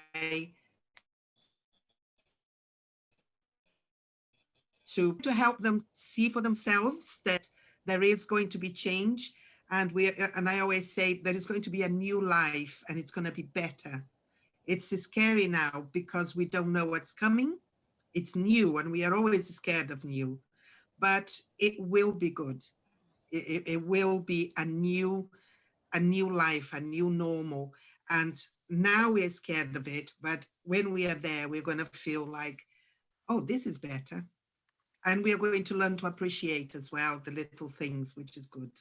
Speaker 6: to help them see for themselves that there is going to be change, and I always say there is going to be a new life and it's going to be better. It's scary now because we don't know what's coming. It's new and we are always scared of new, but it will be good. It will be a new life, a new normal. And now we're scared of it, but when we are there, we're going to feel like, oh, this is better. And we are going to learn to appreciate as well the little things, which is good.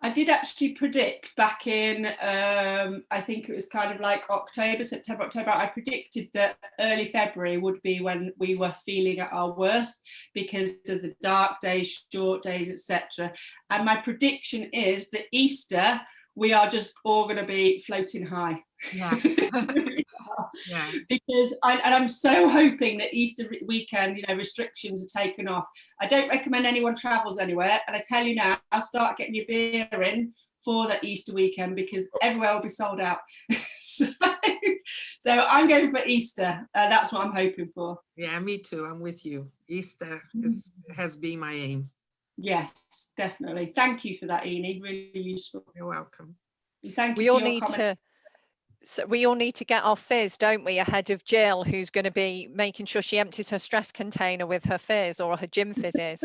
Speaker 2: I did actually predict back in, I think it was kind of like September, October, I predicted that early February would be when we were feeling at our worst because of the dark days, short days, etc. And my prediction is that Easter, we are just all going to be floating high.
Speaker 6: Yeah. Yeah.
Speaker 2: Because I'm so hoping that Easter weekend, restrictions are taken off. I don't recommend anyone travels anywhere, and I tell you now, I'll start getting your beer in for that Easter weekend because everywhere will be sold out. so I'm going for Easter. That's what I'm hoping for.
Speaker 6: Yeah, me too. I'm with you. Easter has been my aim.
Speaker 2: Yes, definitely. Thank you for that, Eni. Really useful.
Speaker 6: You're welcome.
Speaker 2: And thank you.
Speaker 1: We all need to. So we all need to get our fizz, don't we, ahead of Jill, who's going to be making sure she empties her stress container with her fizz or her gym fizzes,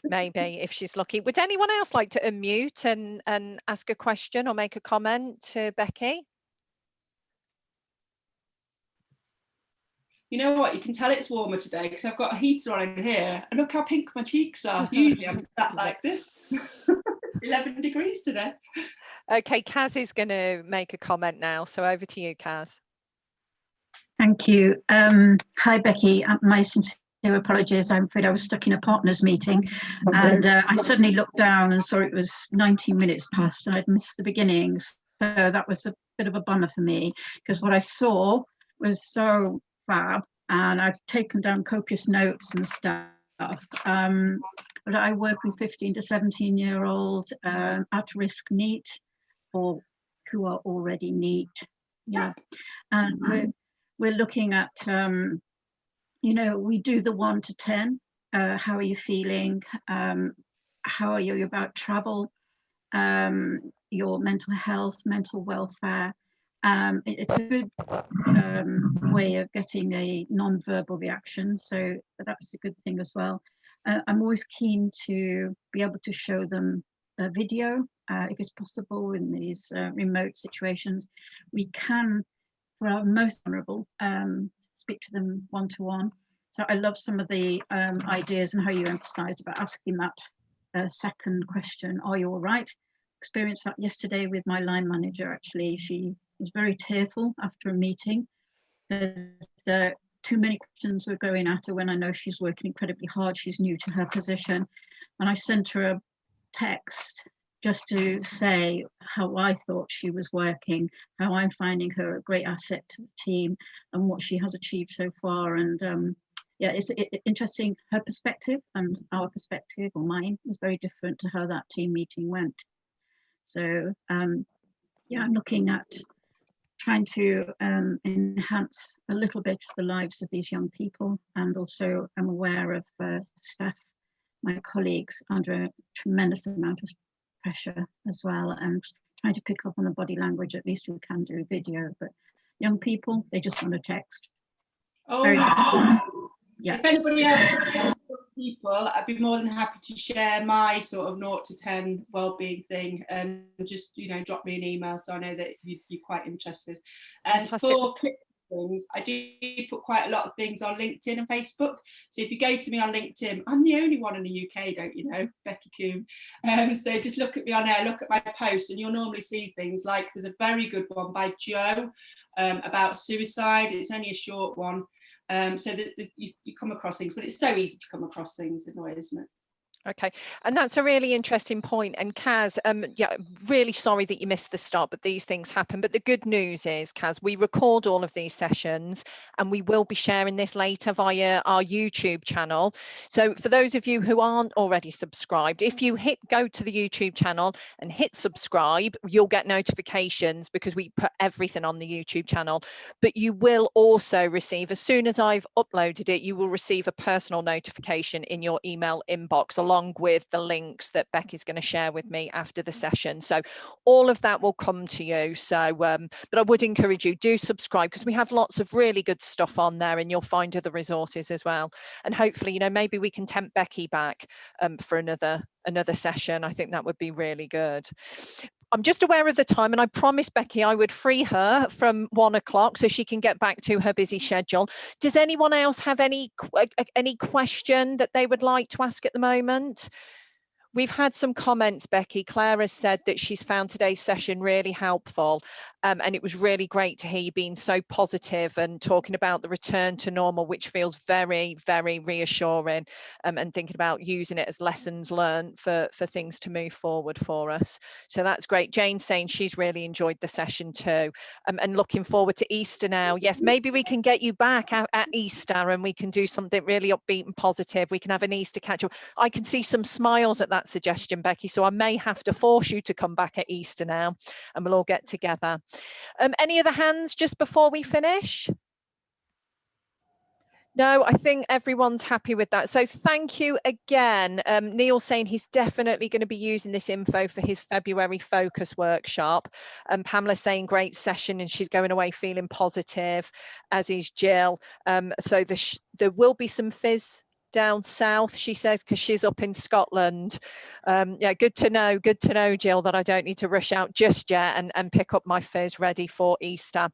Speaker 1: maybe, if she's lucky. Would anyone else like to unmute and ask a question or make a comment to Becki?
Speaker 2: You know what? You can tell it's warmer today because I've got a heater on in here. And look how pink my cheeks are. Usually I'm sat like this. 11 degrees today.
Speaker 1: Okay, Kaz is going to make a comment now. So over to you, Kaz.
Speaker 7: Thank you. Hi, Becki. My sincere apologies. I'm afraid I was stuck in a partners meeting and I suddenly looked down and saw it was 19 minutes past and I'd missed the beginnings. So that was a bit of a bummer for me because what I saw was so fab and I've taken down copious notes and stuff. But I work with 15 to 17-year-old at-risk NEET or who are already NEET. Yeah, and we're looking at, we do the 1 to 10. How are you feeling? How are you about travel? Your mental health, mental welfare. It's a good way of getting a non-verbal reaction, so that's a good thing as well. I'm always keen to be able to show them a video if it's possible in these remote situations. We can, for our most vulnerable, speak to them one-to-one. So I love some of the ideas and how you emphasised about asking that second question, are you all right? Experienced that yesterday with my line manager, actually. She was very tearful after a meeting. There's too many questions were going at her when I know she's working incredibly hard. She's new to her position. And I sent her text just to say how I thought she was working, how I'm finding her a great asset to the team, and what she has achieved so far. And yeah, it's interesting. Her perspective and our perspective, or mine, was very different to how that team meeting went. So yeah, I'm looking at trying to enhance a little bit the lives of these young people, and also I'm aware of staff, my colleagues, under a tremendous amount of pressure as well, and trying to pick up on the body language. At least we can do video, but young people, they just want to text.
Speaker 2: Oh,
Speaker 7: Very difficult. Yeah.
Speaker 2: If anybody else people, I'd be more than happy to share my sort of 0 to 10 wellbeing thing, and just, you know, drop me an email so I know that you're quite interested. And
Speaker 1: Fantastic.
Speaker 2: for things, I do put quite a lot of things on LinkedIn and Facebook. So if you go to me on LinkedIn, I'm the only one in the UK, don't you know, Becki Coombe. So just look at me on there, look at my posts, and you'll normally see things like, there's a very good one by Joe about suicide. It's only a short one. So that you come across things, but it's so easy to come across things in a way, isn't it?
Speaker 1: Okay, and that's a really interesting point. And Kaz, yeah, really sorry that you missed the start, but these things happen. But the good news is, Kaz, we record all of these sessions and we will be sharing this later via our YouTube channel. So for those of you who aren't already subscribed, if you go to the YouTube channel and hit subscribe, you'll get notifications because we put everything on the YouTube channel. But you will also receive, as soon as I've uploaded it, you will receive a personal notification in your email inbox, along with the links that Becky's going to share with me after the session. So all of that will come to you. So but I would encourage you, do subscribe, because we have lots of really good stuff on there, and you'll find other resources as well. And hopefully, you know, maybe we can tempt Becki back for another session. I think that would be really good. I'm just aware of the time, and I promised Becki I would free her from 1 o'clock so she can get back to her busy schedule. Does anyone else have any question that they would like to ask at the moment? We've had some comments, Becki. Claire has said that she's found today's session really helpful, and it was really great to hear you being so positive and talking about the return to normal, which feels very, very reassuring, and thinking about using it as lessons learned for things to move forward for us. So that's great. Jane's saying she's really enjoyed the session too, and looking forward to Easter now. Yes, maybe we can get you back at Easter and we can do something really upbeat and positive. We can have an Easter catch up. I can see some smiles at that suggestion, Becki, so I may have to force you to come back at Easter now and we'll all get together. Any other hands just before we finish? No, I think everyone's happy with that. So thank you again. Neil's saying he's definitely going to be using this info for his February focus workshop. Pamela's saying great session and she's going away feeling positive, as is Jill. So there will be some fizz down south, she says, because she's up in Scotland. Yeah, good to know, Jill, that I don't need to rush out just yet and pick up my fizz ready for Easter.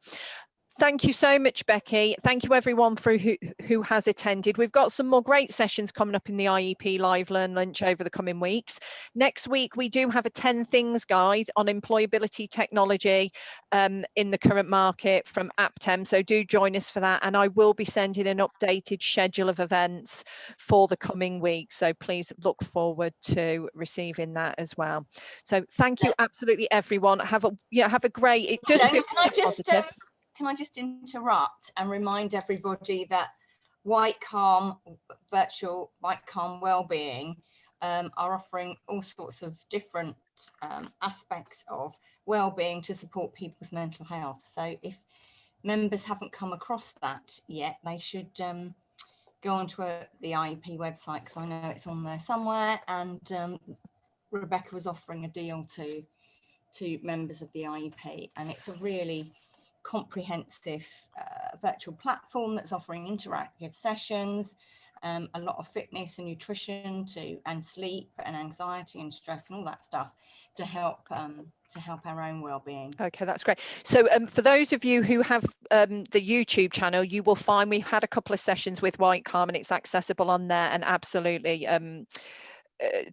Speaker 1: Thank you so much, Becki. Thank you everyone for who has attended. We've got some more great sessions coming up in the IEP Live Learn Lunch over the coming weeks. Next week, we do have a 10 things guide on employability technology in the current market from Aptem. So do join us for that. And I will be sending an updated schedule of events for the coming week. So please look forward to receiving that as well. So thank you absolutely everyone. Have a great, it does feel positive.
Speaker 8: Can I just interrupt and remind everybody that White Calm, virtual White Calm Wellbeing are offering all sorts of different aspects of wellbeing to support people's mental health. So if members haven't come across that yet, they should go onto the IEP website, because I know it's on there somewhere, and Rebecca was offering a deal to members of the IEP, and it's a really comprehensive virtual platform that's offering interactive sessions, a lot of fitness and nutrition and sleep and anxiety and stress and all that stuff to help our own well-being.
Speaker 1: Okay, that's great. So for those of you who have the YouTube channel, you will find we've had a couple of sessions with White Calm and it's accessible on there, and absolutely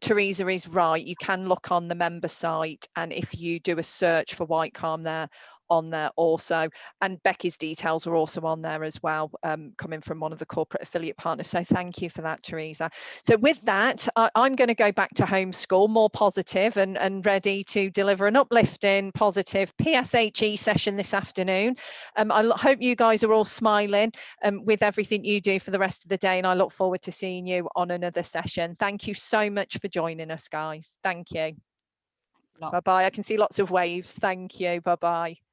Speaker 1: Teresa is right. You can look on the member site, and if you do a search for White Calm there on there also, and Becky's details are also on there as well, coming from one of the corporate affiliate partners. So thank you for that, Teresa. So with that, I'm going to go back to homeschool, more positive and ready to deliver an uplifting, positive PSHE session this afternoon. I hope you guys are all smiling with everything you do for the rest of the day, and I look forward to seeing you on another session. Thank you so much for joining us, guys. Thank you. Bye-bye. I can see lots of waves. Thank you. Bye-bye.